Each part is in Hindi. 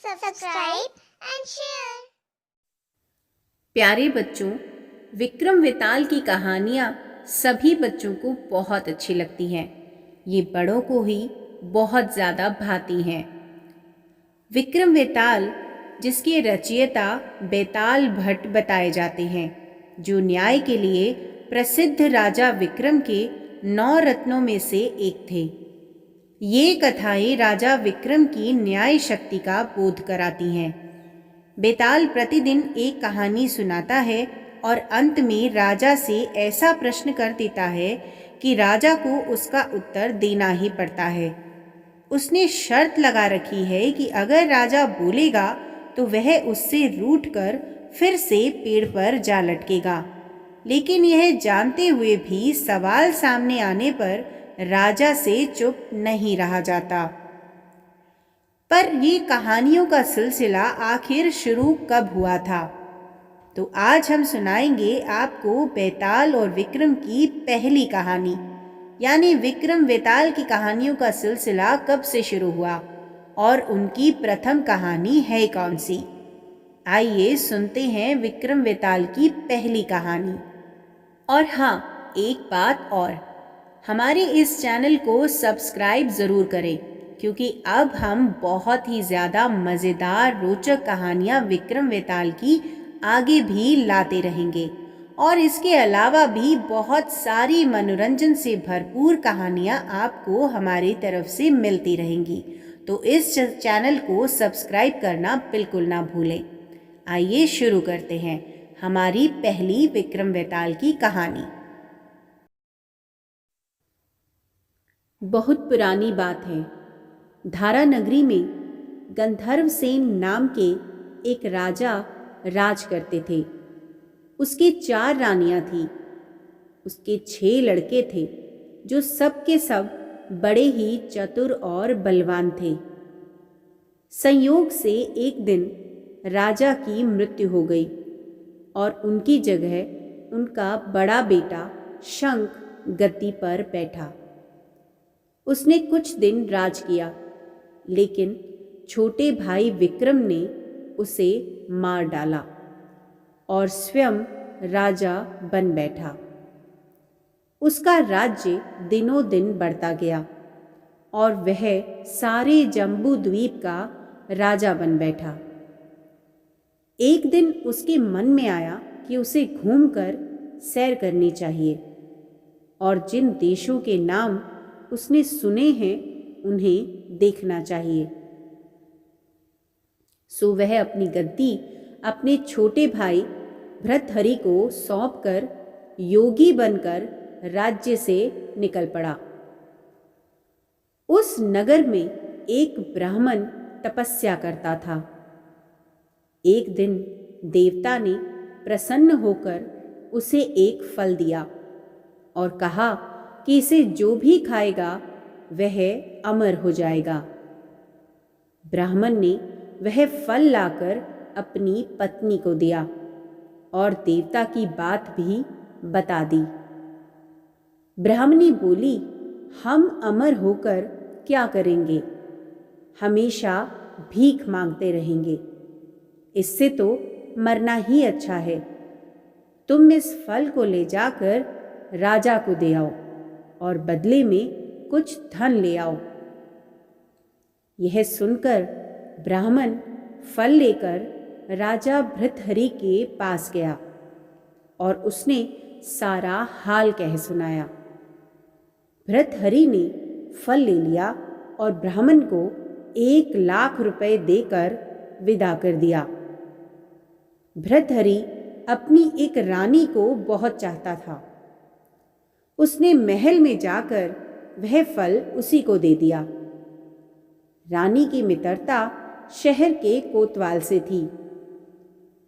subscribe and share। प्यारे बच्चों, विक्रम वेताल की कहानियाँ सभी बच्चों को बहुत अच्छी लगती हैं। ये बड़ों को ही बहुत ज़्यादा भाती हैं। विक्रम वेताल, जिसके रचयिता बेताल भट्ट बताए जाते हैं, जो न्याय के लिए प्रसिद्ध राजा विक्रम के 9 रत्नों में से एक थे। ये कथाएं राजा विक्रम की न्याय शक्ति का बोध कराती हैं। बेताल प्रतिदिन एक कहानी सुनाता है और अंत में राजा से ऐसा प्रश्न कर देता है कि राजा को उसका उत्तर देना ही पड़ता है। उसने शर्त लगा रखी है कि अगर राजा बोलेगा तो वह उससे रूठकर फिर से पेड़ पर जा लटकेगा। लेकिन यह जानते हुए भी सवाल सामने आने पर राजा से चुप नहीं रहा जाता। पर ये कहानियों का सिलसिला आखिर शुरू कब हुआ था? तो आज हम सुनाएंगे आपको बेताल और विक्रम की पहली कहानी, यानी विक्रम वेताल की कहानियों का सिलसिला कब से शुरू हुआ और उनकी प्रथम कहानी है कौन सी। आइए सुनते हैं विक्रम वेताल की पहली कहानी। और हाँ, एक बात और, हमारे इस चैनल को सब्सक्राइब ज़रूर करें, क्योंकि अब हम बहुत ही ज़्यादा मज़ेदार रोचक कहानियाँ विक्रम वेताल की आगे भी लाते रहेंगे और इसके अलावा भी बहुत सारी मनोरंजन से भरपूर कहानियाँ आपको हमारी तरफ से मिलती रहेंगी। तो इस चैनल को सब्सक्राइब करना बिल्कुल ना भूलें। आइए शुरू करते हैं हमारी पहली विक्रम वेताल की कहानी। बहुत पुरानी बात है। धारा नगरी में गंधर्वसेन नाम के एक राजा राज करते थे। उसकी 4 रानियां थीं। उसके 6 लड़के थे, जो सब के सब बड़े ही चतुर और बलवान थे। संयोग से एक दिन राजा की मृत्यु हो गई और उनकी जगह उनका बड़ा बेटा शंख गद्दी पर बैठा। उसने कुछ दिन राज किया, लेकिन छोटे भाई विक्रम ने उसे मार डाला और स्वयं राजा बन बैठा। उसका राज्य दिनों दिन बढ़ता गया और वह सारे जम्बू द्वीप का राजा बन बैठा। एक दिन उसके मन में आया कि उसे घूमकर सैर करनी चाहिए और जिन देशों के नाम उसने सुने हैं उन्हें देखना चाहिए। सो वह अपनी गद्दी अपने छोटे भाई भृतहरि को सौंपकर योगी बनकर राज्य से निकल पड़ा। उस नगर में एक ब्राह्मण तपस्या करता था। एक दिन देवता ने प्रसन्न होकर उसे एक फल दिया और कहा कि इसे जो भी खाएगा वह अमर हो जाएगा। ब्राह्मण ने वह फल लाकर अपनी पत्नी को दिया और देवता की बात भी बता दी। ब्राह्मणी बोली, हम अमर होकर क्या करेंगे? हमेशा भीख मांगते रहेंगे। इससे तो मरना ही अच्छा है। तुम इस फल को ले जाकर राजा को दे आओ और बदले में कुछ धन ले आओ। यह सुनकर ब्राह्मण फल लेकर राजा भृतहरि के पास गया और उसने सारा हाल कह सुनाया। भृतहरि ने फल ले लिया और ब्राह्मण को 1 लाख रुपए देकर विदा कर दिया। भृतहरि अपनी एक रानी को बहुत चाहता था। उसने महल में जाकर वह फल उसी को दे दिया। रानी की मित्रता शहर के कोतवाल से थी।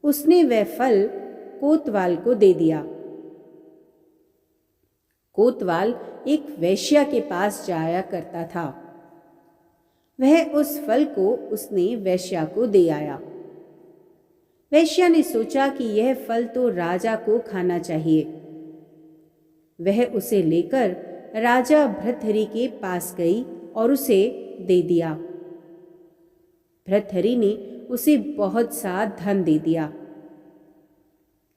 उसने वह फल कोतवाल को दे दिया। कोतवाल एक वेश्या के पास जाया करता था। वह उस फल को उसने वेश्या को दे आया। वेश्या ने सोचा कि यह फल तो राजा को खाना चाहिए। वह उसे लेकर राजा भृतहरि के पास गई और उसे दे दिया। भर्तहरि ने उसे बहुत सा धन दे दिया,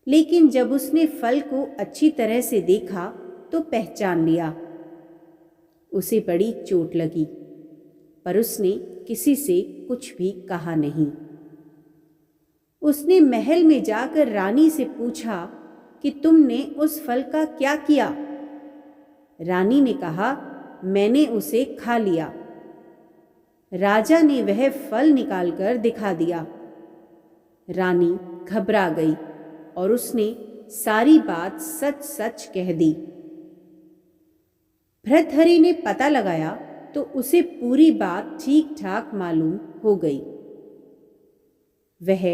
लेकिन जब उसने फल को अच्छी तरह से देखा तो पहचान लिया। उसे बड़ी चोट लगी, पर उसने किसी से कुछ भी कहा नहीं। उसने महल में जाकर रानी से पूछा कि तुमने उस फल का क्या किया? रानी ने कहा, मैंने उसे खा लिया। राजा ने वह फल निकालकर दिखा दिया। रानी घबरा गई और उसने सारी बात सच सच कह दी। भर्तहरि ने पता लगाया तो उसे पूरी बात ठीक ठाक मालूम हो गई। वह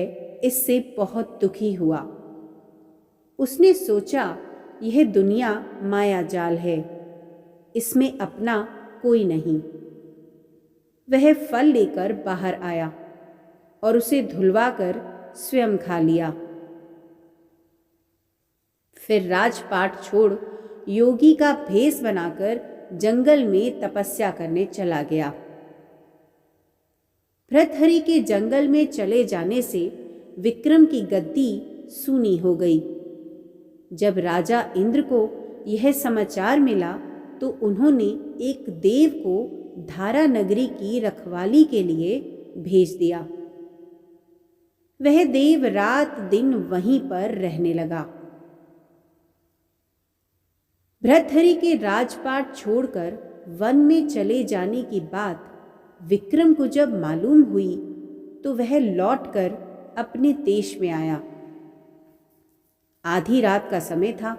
इससे बहुत दुखी हुआ। उसने सोचा, यह दुनिया माया जाल है, इसमें अपना कोई नहीं। वह फल लेकर बाहर आया और उसे धुलवाकर स्वयं खा लिया। फिर राजपाट छोड़ योगी का भेष बनाकर जंगल में तपस्या करने चला गया। भर्तहरि के जंगल में चले जाने से विक्रम की गद्दी सूनी हो गई। जब राजा इंद्र को यह समाचार मिला तो उन्होंने एक देव को धारा नगरी की रखवाली के लिए भेज दिया। वह देव रात दिन वहीं पर रहने लगा। भर्तहरि के राजपाट छोड़कर वन में चले जाने की बात विक्रम को जब मालूम हुई तो वह लौटकर अपने देश में आया। आधी रात का समय था।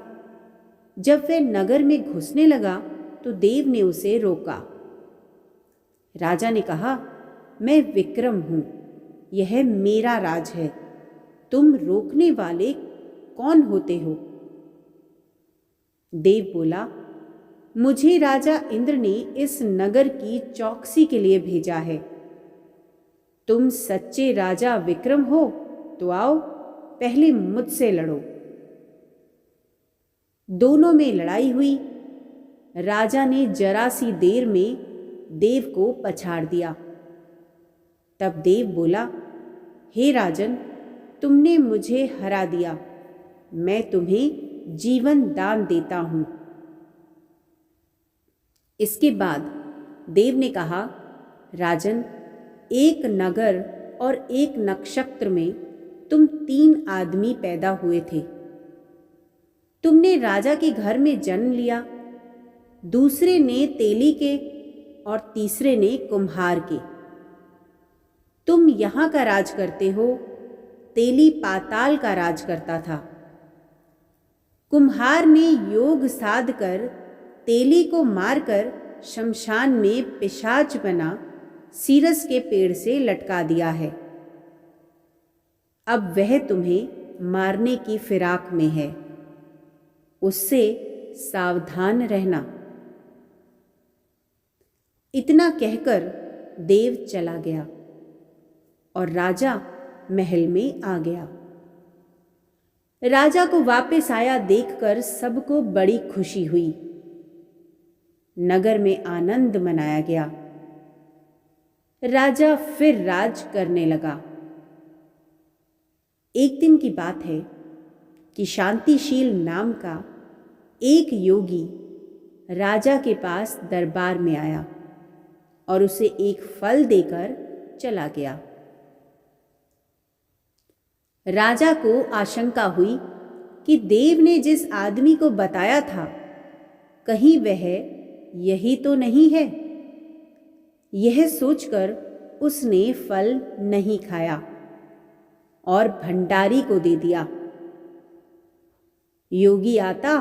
जब वह नगर में घुसने लगा तो देव ने उसे रोका। राजा ने कहा, मैं विक्रम हूं, यह मेरा राज है, तुम रोकने वाले कौन होते हो? देव बोला, मुझे राजा इंद्र ने इस नगर की चौकसी के लिए भेजा है। तुम सच्चे राजा विक्रम हो तो आओ, पहले मुझसे लड़ो। दोनों में लड़ाई हुई। राजा ने जरा सी देर में देव को पछाड़ दिया। तब देव बोला, हे राजन, तुमने मुझे हरा दिया, मैं तुम्हें जीवन दान देता हूं। इसके बाद देव ने कहा, राजन, एक नगर और एक नक्षत्र में तुम 3 आदमी पैदा हुए थे। तुमने राजा के घर में जन्म लिया, दूसरे ने तेली के और तीसरे ने कुम्हार के। तुम यहां का राज करते हो, तेली पाताल का राज करता था। कुम्हार ने योग साध कर तेली को मारकर शमशान में पिशाच बना सीरस के पेड़ से लटका दिया है। अब वह तुम्हें मारने की फिराक में है, उससे सावधान रहना। इतना कहकर देव चला गया और राजा महल में आ गया। राजा को वापस आया देखकर सबको बड़ी खुशी हुई। नगर में आनंद मनाया गया। राजा फिर राज करने लगा। एक दिन की बात है कि शांतिशील नाम का एक योगी राजा के पास दरबार में आया और उसे एक फल देकर चला गया। राजा को आशंका हुई कि देव ने जिस आदमी को बताया था, कहीं वह यही तो नहीं है। यह सोचकर उसने फल नहीं खाया और भंडारी को दे दिया। योगी आता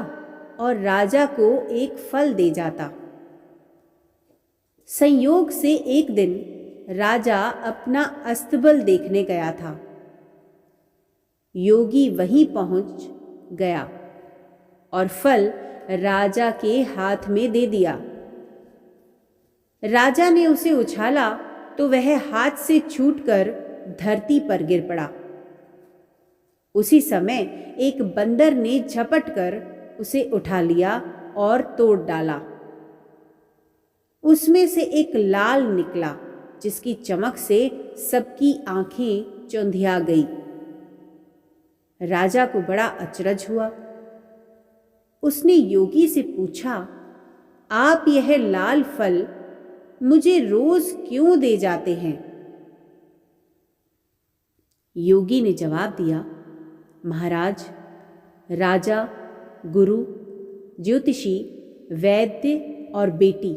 और राजा को एक फल दे जाता। संयोग से एक दिन राजा अपना अस्तबल देखने गया था। योगी वहीं पहुंच गया और फल राजा के हाथ में दे दिया। राजा ने उसे उछाला तो वह हाथ से छूटकर धरती पर गिर पड़ा। उसी समय एक बंदर ने झपटकर उसे उठा लिया और तोड़ डाला। उसमें से एक लाल निकला जिसकी चमक से सबकी आंखें चौंधिया गई। राजा को बड़ा अचरज हुआ। उसने योगी से पूछा, आप यह लाल फल मुझे रोज क्यों दे जाते हैं? योगी ने जवाब दिया, महाराज, राजा, गुरु, ज्योतिषी, वैद्य और बेटी,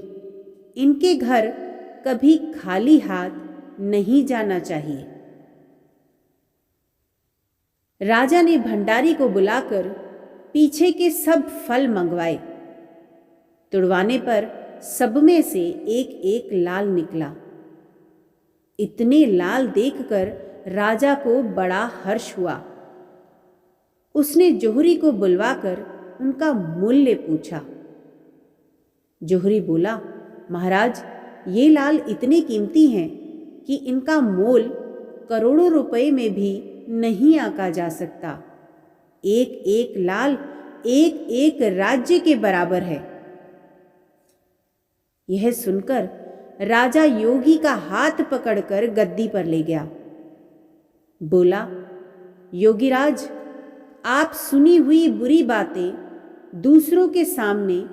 इनके घर कभी खाली हाथ नहीं जाना चाहिए। राजा ने भंडारी को बुलाकर पीछे के सब फल मंगवाए। तुड़वाने पर सब में से एक एक लाल निकला। इतने लाल देखकर राजा को बड़ा हर्ष हुआ। उसने जोहरी को बुलवाकर उनका मूल्य पूछा। जोहरी बोला, महाराज, ये लाल इतने कीमती हैं कि इनका मोल करोड़ों रुपए में भी नहीं आंका जा सकता। एक एक लाल एक एक राज्य के बराबर है। यह सुनकर राजा योगी का हाथ पकड़कर गद्दी पर ले गया। बोला, योगीराज, आप सुनी हुई बुरी बातें दूसरों के सामने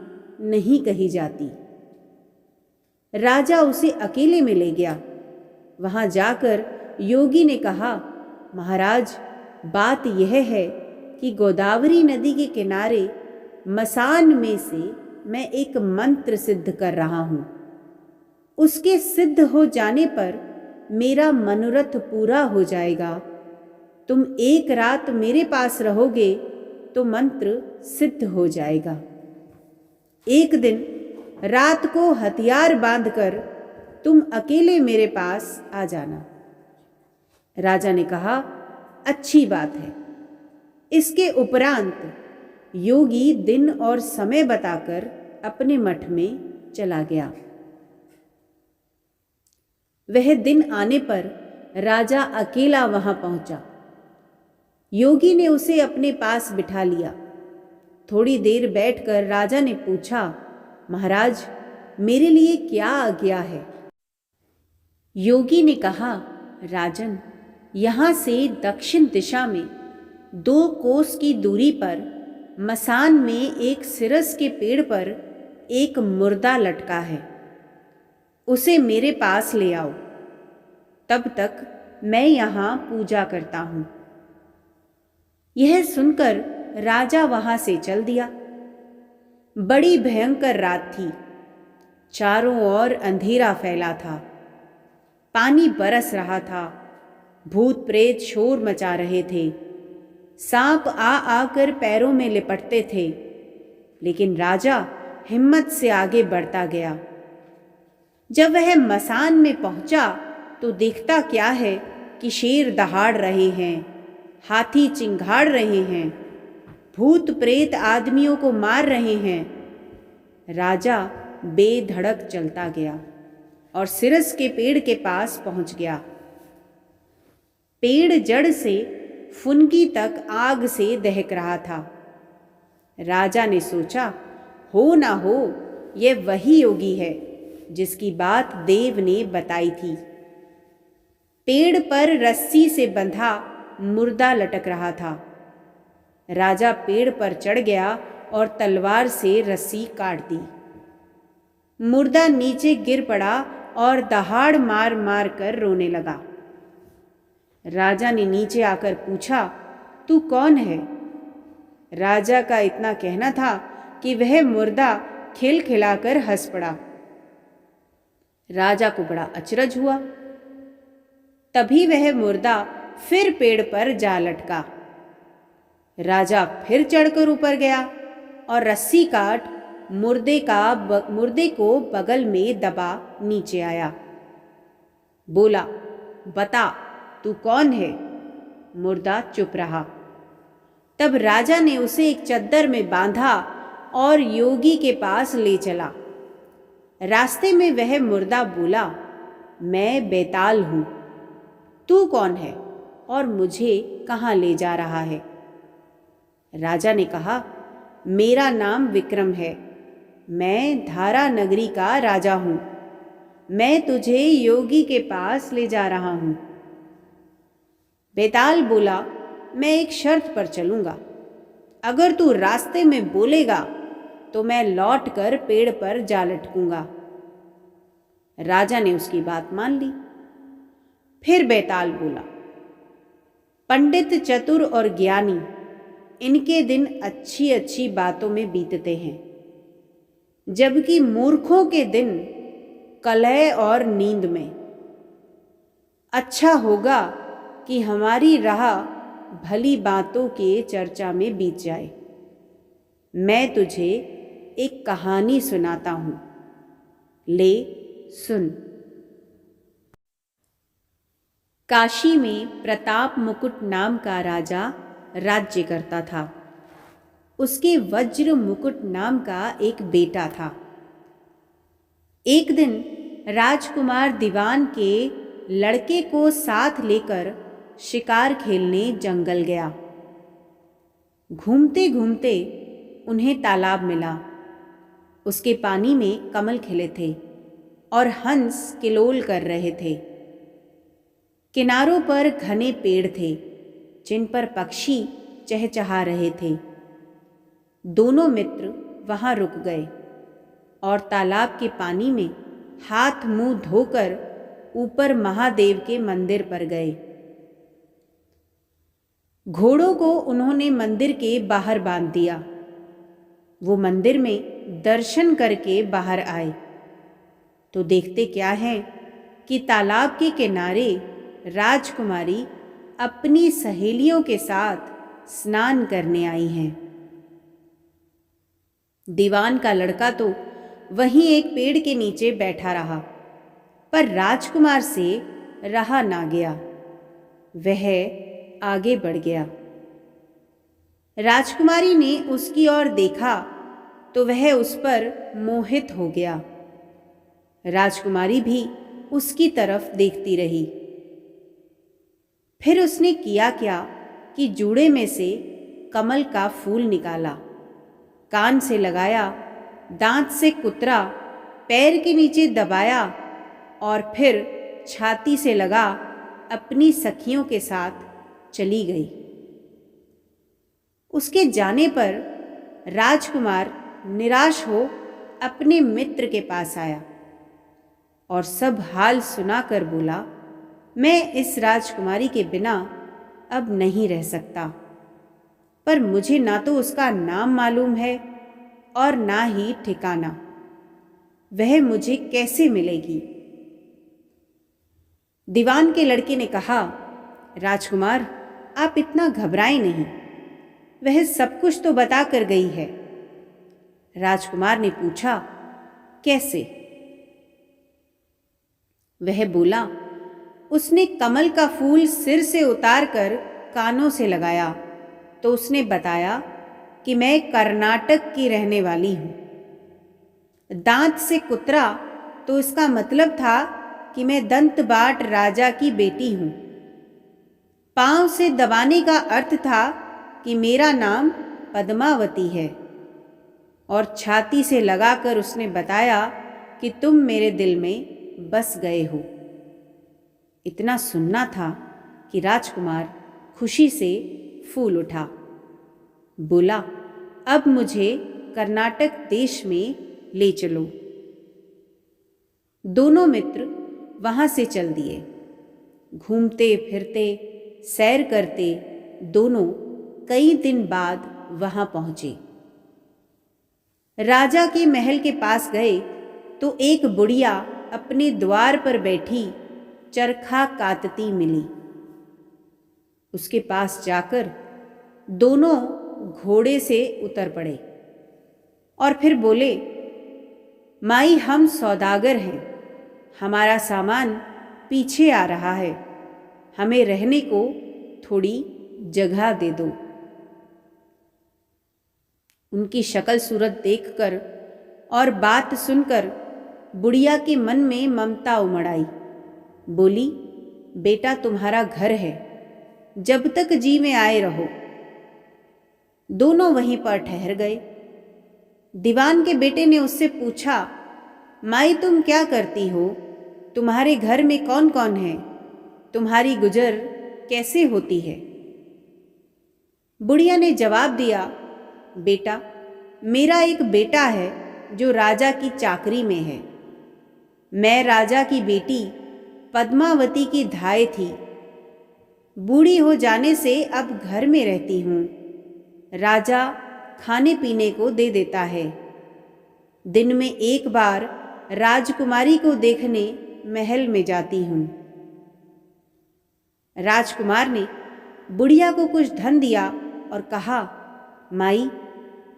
नहीं कही जाती। राजा उसे अकेले में ले गया। वहां जाकर योगी ने कहा, महाराज, बात यह है कि गोदावरी नदी के किनारे मसान में से मैं एक मंत्र सिद्ध कर रहा हूं। उसके सिद्ध हो जाने पर मेरा मनोरथ पूरा हो जाएगा। तुम एक रात मेरे पास रहोगे तो मंत्र सिद्ध हो जाएगा। एक दिन रात को हथियार बांधकर तुम अकेले मेरे पास आ जाना। राजा ने कहा, अच्छी बात है। इसके उपरांत योगी दिन और समय बताकर अपने मठ में चला गया। वह दिन आने पर राजा अकेला वहां पहुंचा। योगी ने उसे अपने पास बिठा लिया। थोड़ी देर बैठकर राजा ने पूछा, महाराज, मेरे लिए क्या आज्ञा है? योगी ने कहा, राजन, यहां से दक्षिण दिशा में 2 कोस की दूरी पर मसान में एक सिरस के पेड़ पर एक मुर्दा लटका है। उसे मेरे पास ले आओ। तब तक मैं यहां पूजा करता हूं। यह सुनकर राजा वहां से चल दिया। बड़ी भयंकर रात थी। चारों ओर अंधेरा फैला था। पानी बरस रहा था। भूत प्रेत शोर मचा रहे थे। सांप आ आकर पैरों में लिपटते थे। लेकिन राजा हिम्मत से आगे बढ़ता गया। जब वह मसान में पहुंचा तो देखता क्या है कि शेर दहाड़ रहे हैं, हाथी चिंघाड़ रहे हैं, भूत प्रेत आदमियों को मार रहे हैं। राजा बेधड़क चलता गया और सिरस के पेड़ के पास पहुंच गया। पेड़ जड़ से फुनगी तक आग से दहक रहा था। राजा ने सोचा, हो ना हो यह वही योगी है जिसकी बात देव ने बताई थी। पेड़ पर रस्सी से बंधा मुर्दा लटक रहा था। राजा पेड़ पर चढ़ गया और तलवार से रस्सी काट दी। मुर्दा नीचे गिर पड़ा और दहाड़ मार मार कर रोने लगा। राजा ने नीचे आकर पूछा, तू कौन है? राजा का इतना कहना था कि वह मुर्दा खिलखिलाकर हंस पड़ा। राजा को बड़ा अचरज हुआ। तभी वह मुर्दा फिर पेड़ पर जा लटका। राजा फिर चढ़कर ऊपर गया और रस्सी काट मुर्दे को बगल में दबा नीचे आया। बोला, बता तू कौन है? मुर्दा चुप रहा। तब राजा ने उसे एक चद्दर में बांधा और योगी के पास ले चला। रास्ते में वह मुर्दा बोला, मैं बेताल हूं। तू कौन है और मुझे कहाँ ले जा रहा है? राजा ने कहा, मेरा नाम विक्रम है। मैं धारा नगरी का राजा हूं। मैं तुझे योगी के पास ले जा रहा हूं। बेताल बोला, मैं एक शर्त पर चलूंगा। अगर तू रास्ते में बोलेगा तो मैं लौट कर पेड़ पर जा लटकूंगा। राजा ने उसकी बात मान ली। फिर बेताल बोला, पंडित, चतुर और ज्ञानी, इनके दिन अच्छी अच्छी बातों में बीतते हैं, जबकि मूर्खों के दिन कलह और नींद में। अच्छा होगा कि हमारी राह भली बातों के चर्चा में बीत जाए। मैं तुझे एक कहानी सुनाता हूं, ले सुन। काशी में प्रताप मुकुट नाम का राजा राज्य करता था। उसके वज्र मुकुट नाम का एक बेटा था। एक दिन राजकुमार दीवान के लड़के को साथ लेकर शिकार खेलने जंगल गया। घूमते घूमते उन्हें तालाब मिला। उसके पानी में कमल खिले थे और हंस किलोल कर रहे थे। किनारों पर घने पेड़ थे जिन पर पक्षी चहचहा रहे थे। दोनों मित्र वहां रुक गए और तालाब के पानी में हाथ मुंह धोकर ऊपर महादेव के मंदिर पर गए। घोड़ों को उन्होंने मंदिर के बाहर बांध दिया। वो मंदिर में दर्शन करके बाहर आए तो देखते क्या है कि तालाब के किनारे राजकुमारी अपनी सहेलियों के साथ स्नान करने आई हैं। दीवान का लड़का तो वहीं एक पेड़ के नीचे बैठा रहा, पर राजकुमार से रहा ना गया। वह आगे बढ़ गया। राजकुमारी ने उसकी ओर देखा तो वह उस पर मोहित हो गया। राजकुमारी भी उसकी तरफ देखती रही। फिर उसने किया क्या कि जूड़े में से कमल का फूल निकाला, कान से लगाया, दांत से कुतरा, पैर के नीचे दबाया और फिर छाती से लगा अपनी सखियों के साथ चली गई। उसके जाने पर राजकुमार निराश हो अपने मित्र के पास आया और सब हाल सुनाकर बोला, मैं इस राजकुमारी के बिना अब नहीं रह सकता, पर मुझे ना तो उसका नाम मालूम है और ना ही ठिकाना। वह मुझे कैसे मिलेगी? दीवान के लड़के ने कहा, राजकुमार, आप इतना घबराएं नहीं, वह सब कुछ तो बता कर गई है। राजकुमार ने पूछा, कैसे? वह बोला, उसने कमल का फूल सिर से उतार कर कानों से लगाया तो उसने बताया कि मैं कर्नाटक की रहने वाली हूं। दांत से कुतरा तो इसका मतलब था कि मैं दंतबाट राजा की बेटी हूं। पांव से दबाने का अर्थ था कि मेरा नाम पद्मावती है। और छाती से लगाकर उसने बताया कि तुम मेरे दिल में बस गए हो। इतना सुनना था कि राजकुमार खुशी से फूल उठा। बोला, अब मुझे कर्नाटक देश में ले चलो। दोनों मित्र वहां से चल दिए। घूमते फिरते, सैर करते दोनों कई दिन बाद वहां पहुंचे। राजा के महल के पास गए तो एक बुढ़िया अपने द्वार पर बैठी चरखा कातती मिली। उसके पास जाकर दोनों घोड़े से उतर पड़े और फिर बोले, माई, हम सौदागर हैं, हमारा सामान पीछे आ रहा है, हमें रहने को थोड़ी जगह दे दो। उनकी शक्ल सूरत देखकर और बात सुनकर बुढ़िया के मन में ममता उमड़ आई। बोली, बेटा, तुम्हारा घर है, जब तक जी में आए रहो। दोनों वहीं पर ठहर गए। दीवान के बेटे ने उससे पूछा, माई, तुम क्या करती हो तुम्हारे घर में कौन कौन है? तुम्हारी गुजर कैसे होती है? बुढ़िया ने जवाब दिया, बेटा, मेरा एक बेटा है जो राजा की चाकरी में है। मैं राजा की बेटी पद्मावती की धाय थी। बूढ़ी हो जाने से अब घर में रहती हूँ। राजा खाने पीने को दे देता है। दिन में एक बार राजकुमारी को देखने महल में जाती हूँ। राजकुमार ने बुढ़िया को कुछ धन दिया और कहा, माई,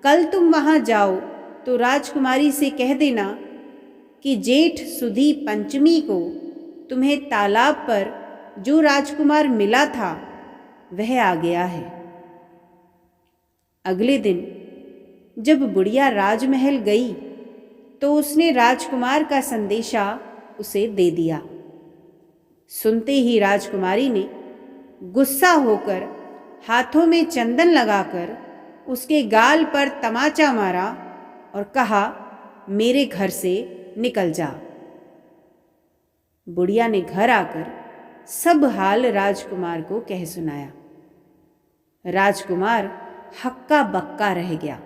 कल तुम वहाँ जाओ तो राजकुमारी से कह देना कि जेठ सुदी पंचमी को तुम्हें तालाब पर जो राजकुमार मिला था वह आ गया है। अगले दिन जब बुढ़िया राजमहल गई तो उसने राजकुमार का संदेशा उसे दे दिया। सुनते ही राजकुमारी ने गुस्सा होकर हाथों में चंदन लगाकर उसके गाल पर तमाचा मारा और कहा, मेरे घर से निकल जा। बुढ़िया ने घर आकर सब हाल राजकुमार को कह सुनाया। राजकुमार हक्का बक्का रह गया।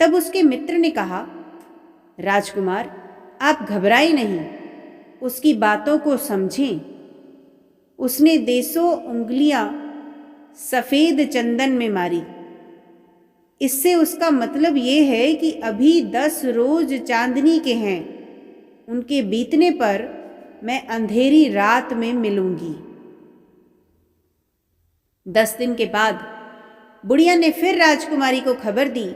तब उसके मित्र ने कहा, राजकुमार, आप घबराए नहीं, उसकी बातों को समझें। उसने देसों उंगलियां सफेद चंदन में मारी। इससे उसका मतलब ये है कि अभी 10 रोज चांदनी के हैं। उनके बीतने पर मैं अंधेरी रात में मिलूंगी। 10 दिन के बाद बुढ़िया ने फिर राजकुमारी को खबर दी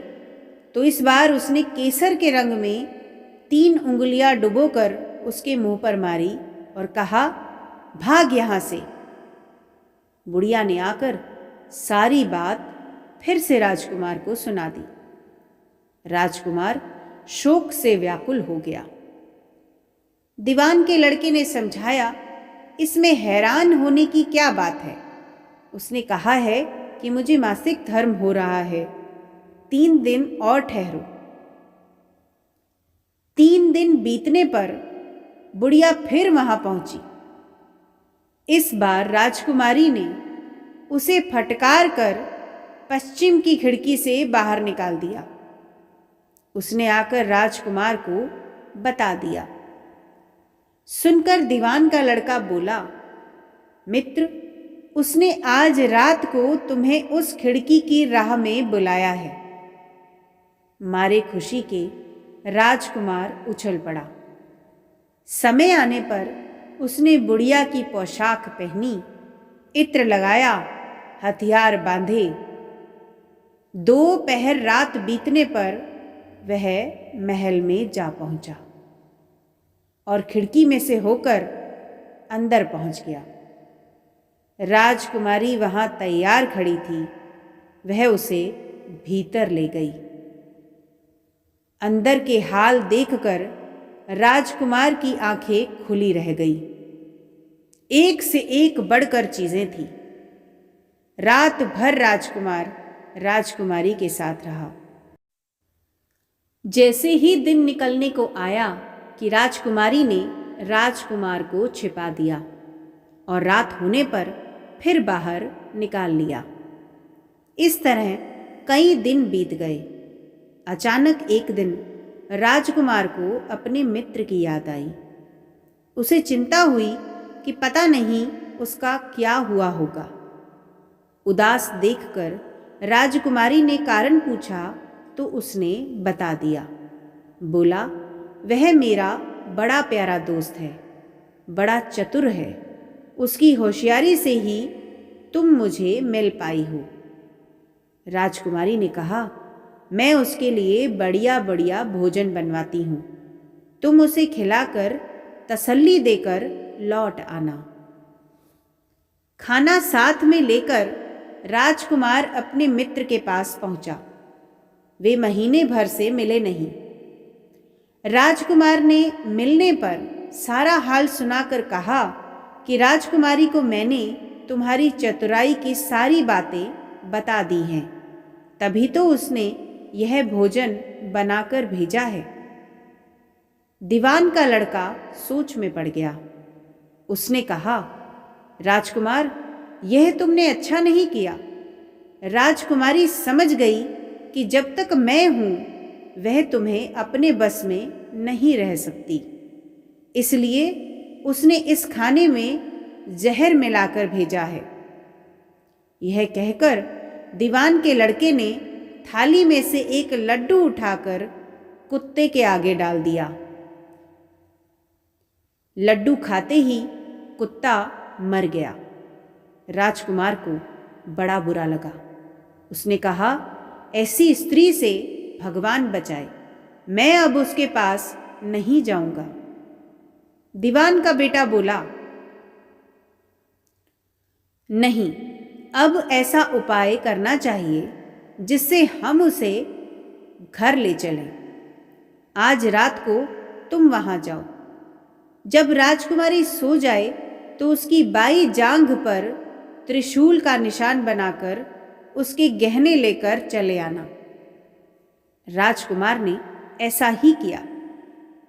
तो इस बार उसने केसर के रंग में 3 उंगलियां डुबोकर उसके मुंह पर मारी और कहा, भाग यहां से। बुढ़िया ने आकर सारी बात फिर से राजकुमार को सुना दी। राजकुमार शोक से व्याकुल हो गया। दीवान के लड़के ने समझाया, इसमें हैरान होने की क्या बात है? उसने कहा है कि मुझे मासिक धर्म हो रहा है, 3 दिन और ठहरो। 3 दिन बीतने पर बुढ़िया फिर वहां पहुंची। इस बार राजकुमारी ने उसे फटकार कर पश्चिम की खिड़की से बाहर निकाल दिया। उसने आकर राजकुमार को बता दिया। सुनकर दीवान का लड़का बोला, मित्र, उसने आज रात को तुम्हें उस खिड़की की राह में बुलाया है। मारे खुशी के राजकुमार उछल पड़ा। समय आने पर उसने बुढ़िया की पोशाक पहनी, इत्र लगाया, हथियार बांधे। 2 पहर रात बीतने पर वह महल में जा पहुंचा और खिड़की में से होकर अंदर पहुंच गया। राजकुमारी वहां तैयार खड़ी थी। वह उसे भीतर ले गई। अंदर के हाल देखकर राजकुमार की आंखें खुली रह गई। एक से एक बढ़कर चीजें थी। रात भर राजकुमार राजकुमारी के साथ रहा। जैसे ही दिन निकलने को आया कि राजकुमारी ने राजकुमार को छिपा दिया और रात होने पर फिर बाहर निकाल लिया। इस तरह कई दिन बीत गए। अचानक एक दिन राजकुमार को अपने मित्र की याद आई। उसे चिंता हुई कि पता नहीं उसका क्या हुआ होगा। उदास देखकर राजकुमारी ने कारण पूछा तो उसने बता दिया। बोला, वह मेरा बड़ा प्यारा दोस्त है, बड़ा चतुर है। उसकी होशियारी से ही तुम मुझे मिल पाई हो। राजकुमारी ने कहा, मैं उसके लिए बढ़िया बढ़िया भोजन बनवाती हूँ। तुम उसे खिलाकर तसल्ली देकर लौट आना। खाना साथ में लेकर राजकुमार अपने मित्र के पास पहुंचा। वे महीने भर से मिले नहीं। राजकुमार ने मिलने पर सारा हाल सुनाकर कहा कि राजकुमारी को मैंने तुम्हारी चतुराई की सारी बातें बता दी हैं, तभी तो उसने यह भोजन बनाकर भेजा है। दीवान का लड़का सोच में पड़ गया। उसने कहा, राजकुमार, यह तुमने अच्छा नहीं किया। राजकुमारी समझ गई कि जब तक मैं हूं वह तुम्हें अपने बस में नहीं रह सकती, इसलिए उसने इस खाने में जहर मिलाकर भेजा है। यह कहकर दीवान के लड़के ने थाली में से एक लड्डू उठाकर कुत्ते के आगे डाल दिया। लड्डू खाते ही कुत्ता मर गया। राजकुमार को बड़ा बुरा लगा। उसने कहा, ऐसी स्त्री से भगवान बचाए, मैं अब उसके पास नहीं जाऊंगा। दीवान का बेटा बोला, नहीं, अब ऐसा उपाय करना चाहिए जिससे हम उसे घर ले चलें। आज रात को तुम वहां जाओ। जब राजकुमारी सो जाए तो उसकी बाई जांघ पर त्रिशूल का निशान बनाकर उसके गहने लेकर चले आना। राजकुमार ने ऐसा ही किया।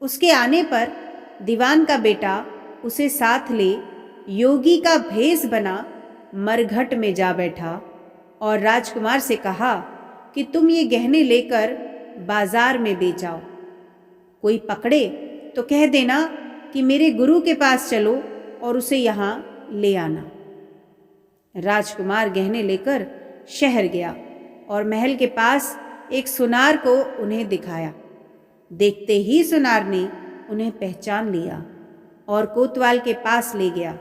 उसके आने पर दीवान का बेटा उसे साथ ले योगी का भेष बना मरघट में जा बैठा और राजकुमार से कहा कि तुम ये गहने लेकर बाजार में बेच आओ। कोई पकड़े तो कह देना कि मेरे गुरु के पास चलो और उसे यहाँ ले आना। राजकुमार गहने लेकर शहर गया और महल के पास एक सुनार को उन्हें दिखाया। देखते ही सुनार ने उन्हें पहचान लिया और कोतवाल के पास ले गया।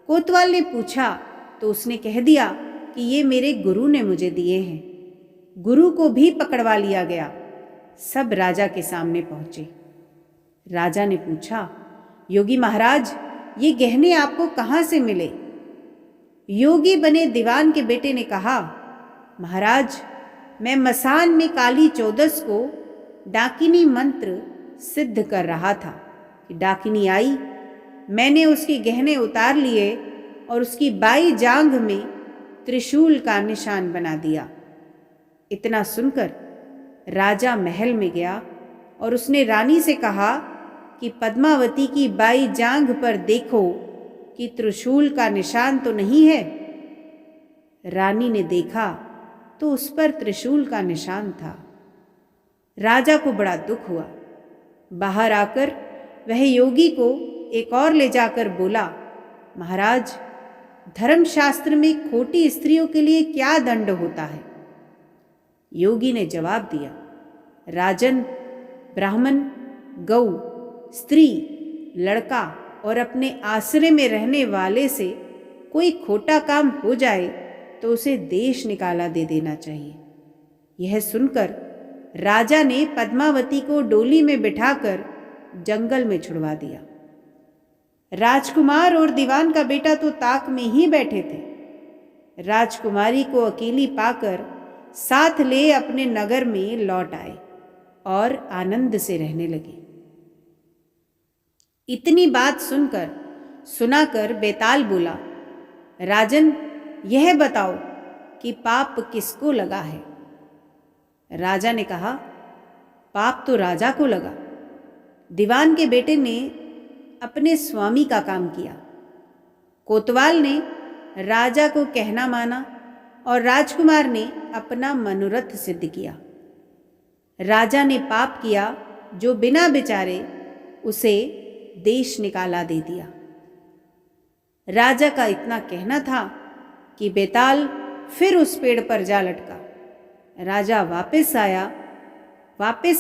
कोतवाल ने पूछा तो उसने कह दिया कि ये मेरे गुरु ने मुझे दिए हैं। गुरु को भी पकड़वा लिया गया। सब राजा के सामने पहुंचे। राजा ने पूछा, योगी महाराज, ये गहने आपको कहाँ से मिले? योगी बने दीवान के बेटे ने कहा, महाराज, मैं मसान में काली चौदस को डाकिनी मंत्र सिद्ध कर रहा था कि डाकिनी आई। मैंने उसके गहने उतार लिए और उसकी बाई जांघ में त्रिशूल का निशान बना दिया। इतना सुनकर राजा महल में गया और उसने रानी से कहा कि पद्मावती की बाई जांघ पर देखो कि त्रिशूल का निशान तो नहीं है। रानी ने देखा तो उस पर त्रिशूल का निशान था। राजा को बड़ा दुख हुआ। बाहर आकर वह योगी को एक और ले जाकर बोला, महाराज, धर्मशास्त्र में खोटी स्त्रियों के लिए क्या दंड होता है? योगी ने जवाब दिया, राजन, ब्राह्मण, गौ, स्त्री, लड़का और अपने आश्रय में रहने वाले से कोई खोटा काम हो जाए तो उसे देश निकाला दे देना चाहिए। यह सुनकर राजा ने पद्मावती को डोली में बिठाकर जंगल में छुड़वा दिया। राजकुमार और दीवान का बेटा तो ताक में ही बैठे थे। राजकुमारी को अकेली पाकर साथ ले अपने नगर में लौट आए और आनंद से रहने लगे। इतनी बात सुनाकर बेताल बोला, राजन, यह बताओ कि पाप किसको लगा है? राजा ने कहा, पाप तो राजा को लगा। दीवान के बेटे ने अपने स्वामी का काम किया। कोतवाल ने राजा को कहना माना और राजकुमार ने अपना मनोरथ सिद्ध किया। राजा ने पाप किया जो बिना विचारे उसे देश निकाला दे दिया। राजा का इतना कहना था कि बेताल फिर उस पेड़ पर जा लटका। राजा वापस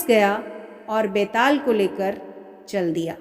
गया और बेताल को लेकर चल दिया।